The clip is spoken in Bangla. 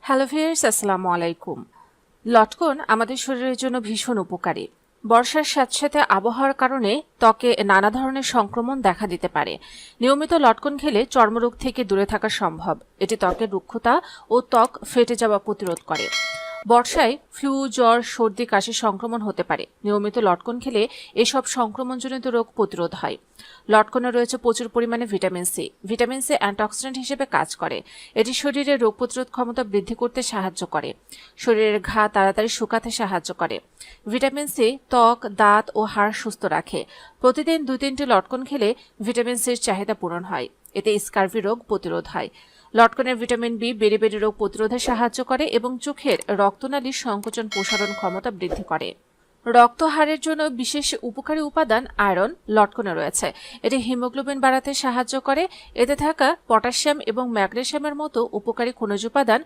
হ্যালো ভিউয়ার্স, আসসালামু আলাইকুম। লটকন আমাদের শরীরের জন্য ভীষণ উপকারী। বর্ষার সাথে সাথে আবহাওয়ার কারণে ত্বকে নানা ধরনের সংক্রমণ দেখা দিতে পারে। নিয়মিত লটকন খেলে চর্মরোগ থেকে দূরে থাকা সম্ভব। এটি ত্বকের রুক্ষতা ও ত্বক ফেটে যাওয়া প্রতিরোধ করে। বর্ষায় ফ্লু, জ্বর, সর্দি, কাশি সংক্রমণ হতে পারে। নিয়মিত লটকন খেলে এসব সংক্রমণজনিত রোগ প্রতিরোধ হয়। লটকনে রয়েছে প্রচুর পরিমাণে vitamin C. Vitamin C antioxidant হিসেবে কাজ করে। এটি শরীরের রোগ প্রতিরোধ ক্ষমতা বৃদ্ধি করতে সাহায্য করে। শরীরের ঘা তাড়াতাড়ি শুকাতে সাহায্য করে। ভিটামিন সি ত্বক, দাঁত ও হাড় সুস্থ রাখে। প্রতিদিন 2-3টি লটকন খেলে ভিটামিন সির চাহিদা পূরণ হয়। এতে স্কার্ভি রোগ প্রতিরোধ হয়। লটকনের ভিটামিন বি বেরি রোগ প্রতিরোধে সাহায্য করে এবং চোখের রক্তনালীর সংকোচন প্রসারণ ক্ষমতা বৃদ্ধি করে। রক্তহারের জন্য বিশেষ উপকারী উপাদান আয়রন লটকনে রয়েছে। এটি হিমোগ্লোবিন বাড়াতে সাহায্য করে। এতে থাকা পটাশিয়াম এবং ম্যাগনেসিয়ামের মতো উপকারী খনিজ উপাদান